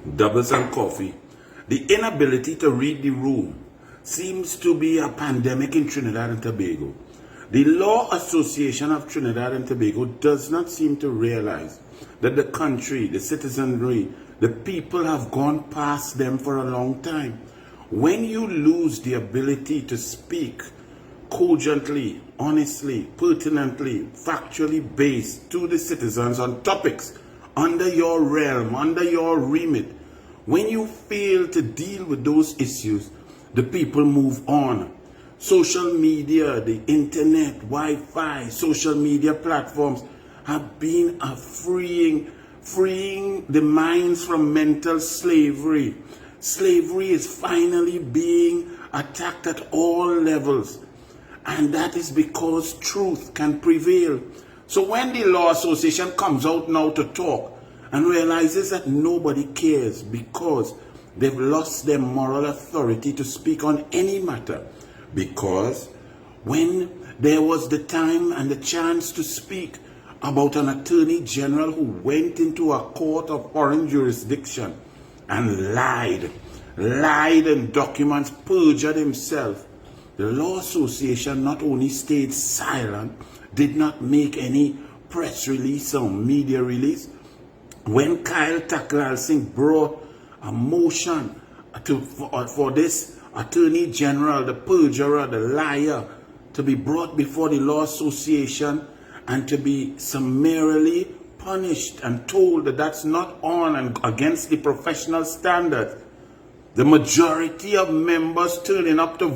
Doubles and coffee. The inability to read the room seems to be a pandemic in Trinidad and Tobago. The Law Association of Trinidad and Tobago does not seem to realize that the country, the citizenry, the people have gone past them for a long time. When you lose the ability to speak cogently, honestly, pertinently, factually based to the citizens on topics under your realm, under your remit, when you fail to deal with those issues, the people move on. Social media, the internet, Wi-Fi, social media platforms have been a freeing the minds from mental slavery. Slavery is finally being attacked at all levels. And that is because truth can prevail. So when the Law Association comes out now to talk and realizes that nobody cares because they've lost their moral authority to speak on any matter, because when there was the time and the chance to speak about an attorney general who went into a court of foreign jurisdiction and lied in documents, perjured himself, the Law Association not only stayed silent, did not make any press release or media release. When Kyle Taklal Singh brought a motion for this attorney general, the perjurer, the liar, to be brought before the Law Association and to be summarily punished and told that that's not on and against the professional standards, the majority of members turning up to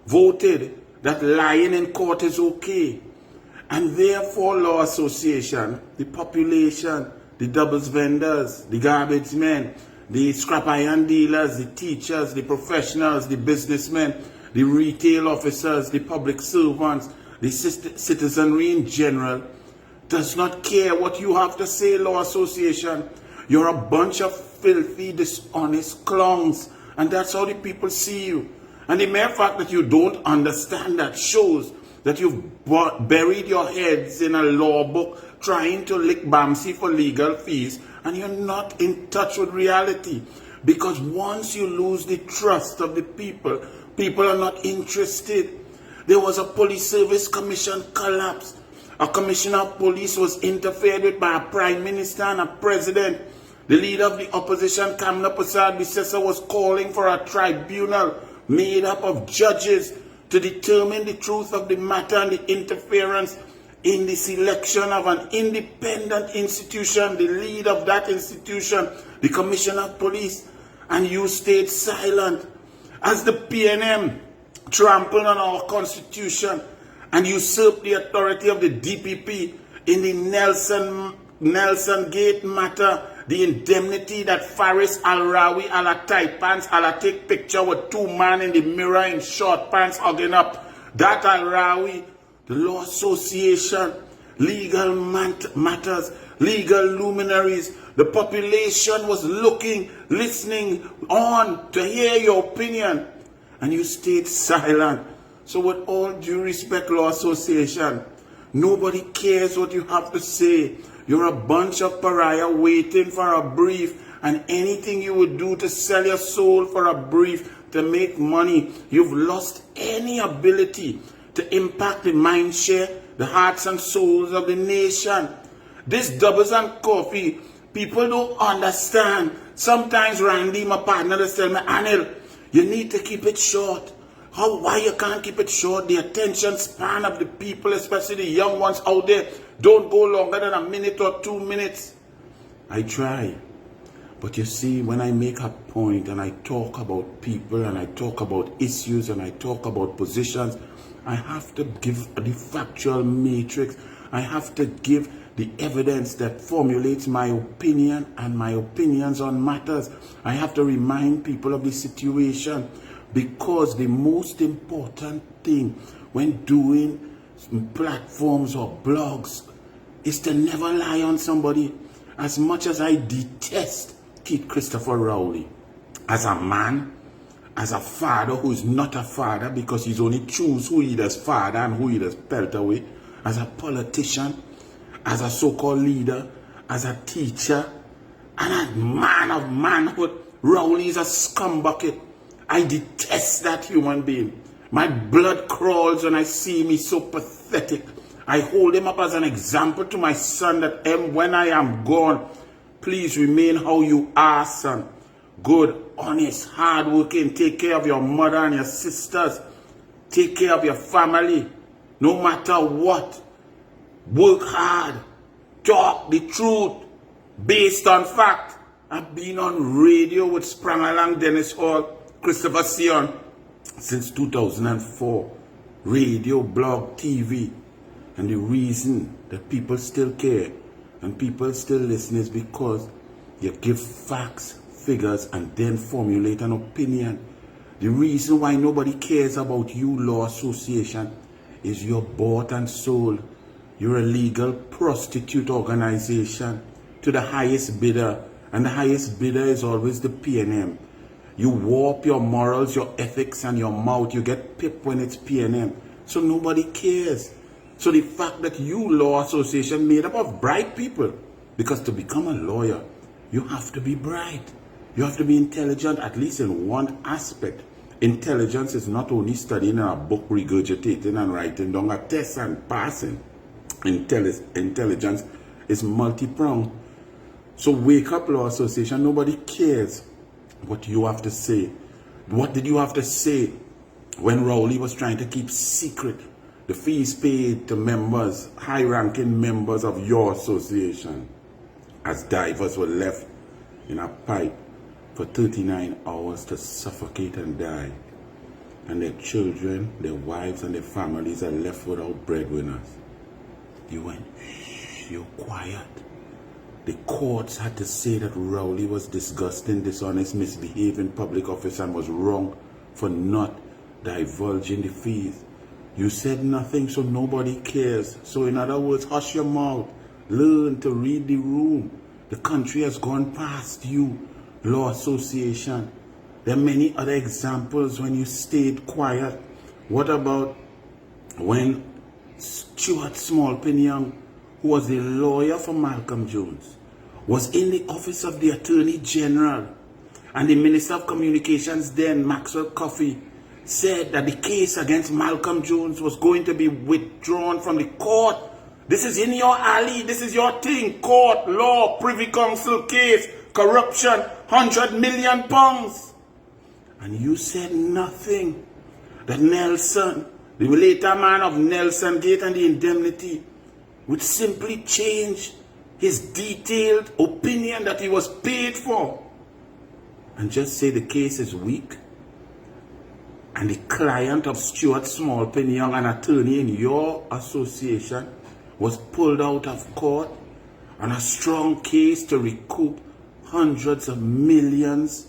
voted that lying in court is okay. And therefore, Law Association, the population, the doubles vendors, the garbage men, the scrap iron dealers, the teachers, the professionals, the businessmen, the retail officers, the public servants, the citizenry in general, does not care what you have to say, Law Association. You're a bunch of filthy, dishonest clowns, and that's how the people see you. And the mere fact that you don't understand that shows that you've buried your heads in a law book trying to lick Bamsi for legal fees, and you're not in touch with reality. Because once you lose the trust of the people, people are not interested. There was a police service commission collapse. A commissioner of police was interfered with by a prime minister and a president. The leader of the opposition, Kamla Prasad Bisesa, was calling for a tribunal made up of judges to determine the truth of the matter and the interference in the selection of an independent institution, the lead of that institution, the commissioner of police, and you stayed silent. As the PNM trampled on our constitution and usurped the authority of the DPP in the Nelson Gate matter, the indemnity that Faris Al-Rawi ala tight pants ala take picture with two men in the mirror in short pants hugging up. That Al-Rawi, the Law Association, legal matters, legal luminaries, the population was looking, listening on to hear your opinion, and you stayed silent. So with all due respect, Law Association, nobody cares what you have to say. You're a bunch of pariah waiting for a brief, and anything you would do to sell your soul for a brief to make money. You've lost any ability to impact the mind share, the hearts and souls of the nation. This doubles and coffee, people don't understand. Sometimes Randy, my partner, will tell me, Anil, you need to keep it short. Why you can't keep it short? The attention span of the people, especially the young ones out there, don't go longer than a minute or 2 minutes. I try. But you see, when I make a point and I talk about people and I talk about issues and I talk about positions, I have to give the factual matrix. I have to give the evidence that formulates my opinion and my opinions on matters. I have to remind people of the situation, because the most important thing when doing platforms or blogs is to never lie on somebody. As much as I detest Keith Christopher Rowley, as a man, as a father who is not a father because he's only choose who he does father and who he does pelt away, as a politician, as a so-called leader, as a teacher, and a man of manhood. Rowley is a scumbucket. I detest that human being. My blood crawls when I see him. He's so pathetic. I hold him up as an example to my son that when I am gone, please remain how you are, son. Good, honest, hardworking. Take care of your mother and your sisters. Take care of your family. No matter what. Work hard. Talk the truth based on fact. I've been on radio with Sprangalang, Dennis Hall, Christopher Sion since 2004. Radio, blog, TV. And the reason that people still care and people still listen is because you give facts, figures, and then formulate an opinion. The reason why nobody cares about you, Law Association, is you're bought and sold. You're a legal prostitute organization to the highest bidder. And the highest bidder is always the PNM. You warp your morals, your ethics, and your mouth. You get pipped when it's PNM. So nobody cares. So the fact that you, Law Association, made up of bright people, because to become a lawyer, you have to be bright. You have to be intelligent, at least in one aspect. Intelligence is not only studying a book, regurgitating and writing down a test and passing. Intelligence is multi-pronged. So wake up, Law Association. Nobody cares what you have to say. What did you have to say when Rowley was trying to keep secret the fees paid to members, high-ranking members of your association, as divers were left in a pipe for 39 hours to suffocate and die, and their children, their wives, and their families are left without breadwinners? You went, shh, you're quiet. The courts had to say that Rowley was disgusting, dishonest, misbehaving public officer and was wrong for not divulging the fees. You said nothing, so nobody cares. So in other words, hush your mouth. Learn to read the room. The country has gone past you, Law Association. There are many other examples when you stayed quiet. What about when Stuart Smallpin-Young, who was the lawyer for Malcolm Jones, was in the office of the Attorney General, and the Minister of Communications then, Maxwell Coffey, said that the case against Malcolm Jones was going to be withdrawn from the court. This is in your alley. This is your thing. Court, law, Privy Council case, corruption, £100 million. And you said nothing. That Nelson, the later man of Nelson Gate and the indemnity, would simply change his detailed opinion that he was paid for and just say the case is weak. And the client of Stuart Smallpin-Young, an attorney in your association, was pulled out of court on a strong case to recoup hundreds of millions,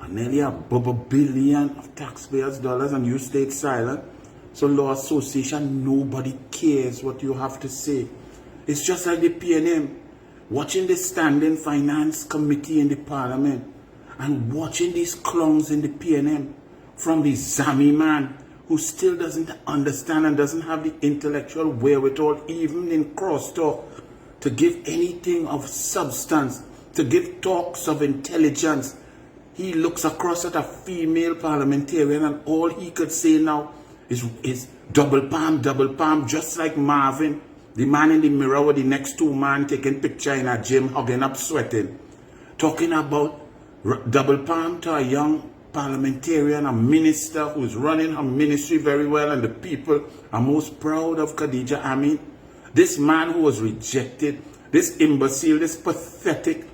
or nearly $1 billion of taxpayers' dollars, and you stayed silent. So Law Association, nobody cares what you have to say. It's just like the PNM, watching the Standing Finance Committee in the Parliament and watching these clowns in the PNM, from the Zami man who still doesn't understand and doesn't have the intellectual wherewithal, even in crosstalk, to give anything of substance, to give talks of intelligence. He looks across at a female parliamentarian and all he could say now is double palm, just like Marvin, the man in the mirror with the next two men taking picture in a gym, hugging up, sweating, talking about double palm to a young parliamentarian, a minister who's running her ministry very well, and the people are most proud of Khadija Amin. This man who was rejected, this imbecile, this pathetic,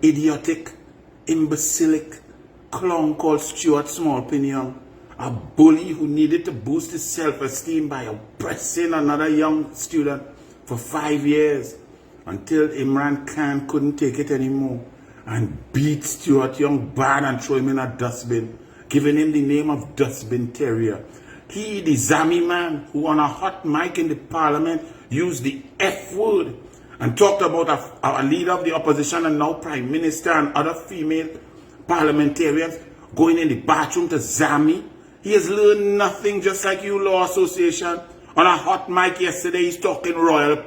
idiotic, imbecilic clown called Stuart Smallpin-Young, a bully who needed to boost his self-esteem by oppressing another young student for 5 years until Imran Khan couldn't take it anymore and beat Stuart Young bad and throw him in a dustbin, giving him the name of Dustbin Terrier. He, the Zami man, who on a hot mic in the parliament used the F word and talked about a leader of the opposition and now Prime Minister and other female parliamentarians going in the bathroom to Zami. He has learned nothing, just like you, Law Association. On a hot mic yesterday, he's talking royal,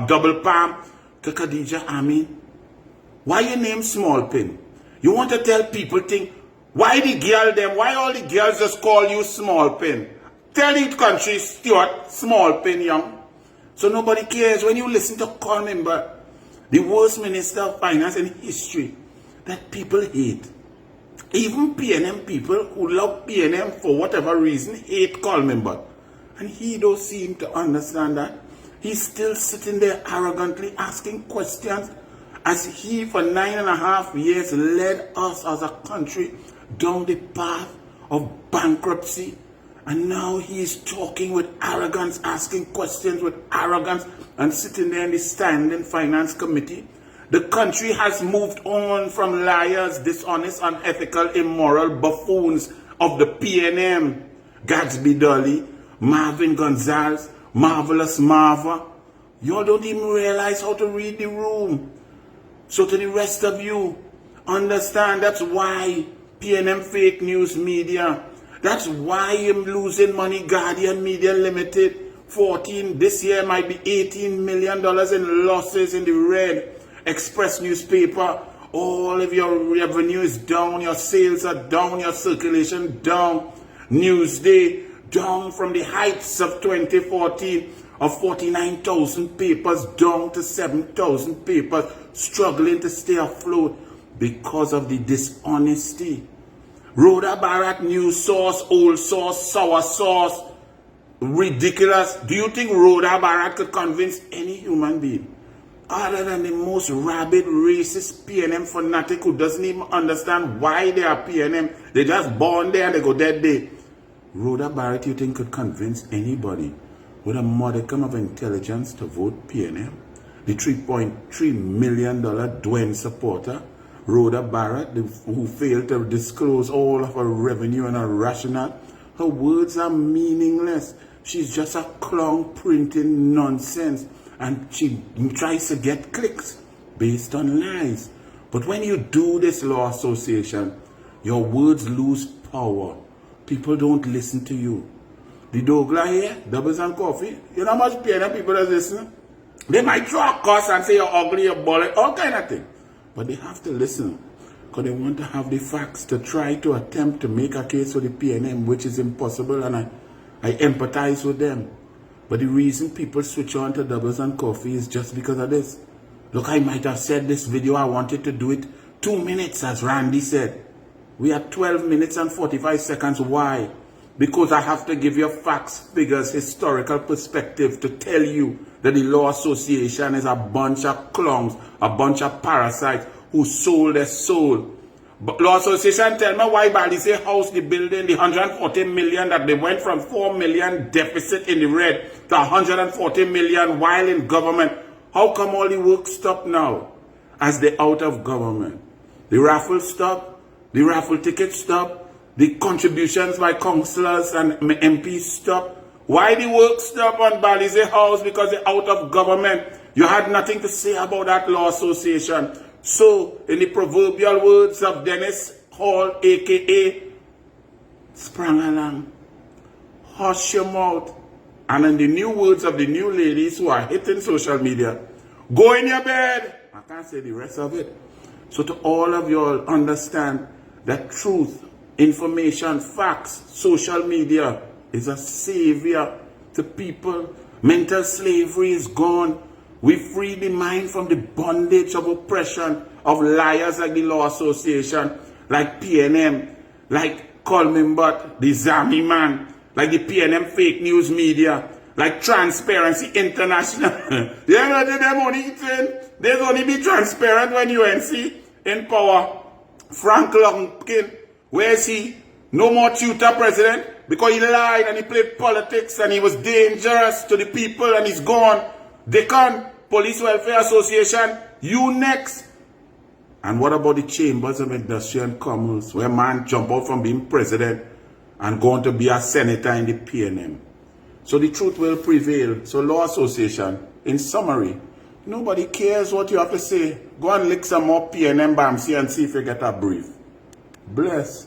double palm to Khadija Amin. Why you name Small Pin? You want to tell people why all the girls just call you Small Pin? Tell the country, Stuart, Small Pin, young. So nobody cares when you listen to call member, the worst minister of finance in history that people hate. Even PNM people who love PNM for whatever reason hate call member. And he don't seem to understand that. He's still sitting there arrogantly asking questions as he for 9.5 years led us as a country down the path of bankruptcy. And now he's talking with arrogance, asking questions with arrogance, and sitting there in the Standing Finance Committee. The country has moved on from liars, dishonest, unethical, immoral buffoons of the PNM. Gatsby Dolly, Marvin Gonzalez, Marvelous Marva. Y'all don't even realize how to read the room. So to the rest of you, understand that's why PNM Fake News Media, that's why I'm losing money, Guardian Media Limited, 14, this year might be $18 million in losses in the red. Express newspaper, all of your revenue is down, your sales are down, your circulation down. Newsday down from the heights of 2014 of 49,000 papers down to 7,000 papers, struggling to stay afloat because of the dishonesty. Rhoda Barrett, new source, old source, sour sauce, ridiculous. Do you think Rhoda Barrett could convince any human being other than the most rabid, racist PNM fanatic who doesn't even understand why they are PNM? They just born there and they go dead day. Rhoda Barrett, you think, could convince anybody with a modicum of intelligence to vote PNM? The $3.3 million Dwayne supporter, Rhoda Barrett, who failed to disclose all of her revenue and her rationale. Her words are meaningless. She's just a clown printing nonsense. And she tries to get clicks based on lies. But when you do this law association, your words lose power. People don't listen to you. The Douglas here, Doubles and Coffee, you know how much PNM people that listen? They might throw a cuss and say you're ugly, you're bullet, all kind of thing. But they have to listen because they want to have the facts to try to attempt to make a case for the PNM, which is impossible, and I empathize with them. But the reason people switch on to Doubles and Coffee is just because of this. Look, I might have said this video, I wanted to do it 2 minutes, as Randy said. We are 12 minutes and 45 seconds. Why? Because I have to give you facts, figures, historical perspective to tell you that the Law Association is a bunch of clowns, a bunch of parasites who sold their soul. But Law Association, tell me why Balisay House, the building, the 140 million that they went from 4 million deficit in the red to 140 million while in government. How come all the work stopped now as they're out of government? The raffle stopped, the raffle tickets stopped, the contributions by councillors and MPs stopped. Why the work stopped on Balisay House? Because they're out of government. You had nothing to say about that Law Association. So, in the proverbial words of Dennis Hall, a.k.a. sprang along, hush your mouth. And in the new words of the new ladies who are hitting social media, go in your bed. I can't say the rest of it. So to all of you all, understand that truth, information, facts, social media is a savior to people. Mental slavery is gone. We free the mind from the bondage of oppression of liars like the Law Association, like PNM, like Coleman Butt, the Zami man, like the PNM Fake News Media, like Transparency International. You know, there's only be transparent when UNC in power. Frank Lumpkin, where is he? No more tutor president because he lied and he played politics and he was dangerous to the people and he's gone. Deacon, Police Welfare Association, you next. And what about the Chambers of Industry and Commerce, where man jump out from being president and going to be a senator in the PNM? So the truth will prevail. So Law Association, in summary, nobody cares what you have to say. Go and lick some more PNM Bamsi and see if you get a brief. Bless.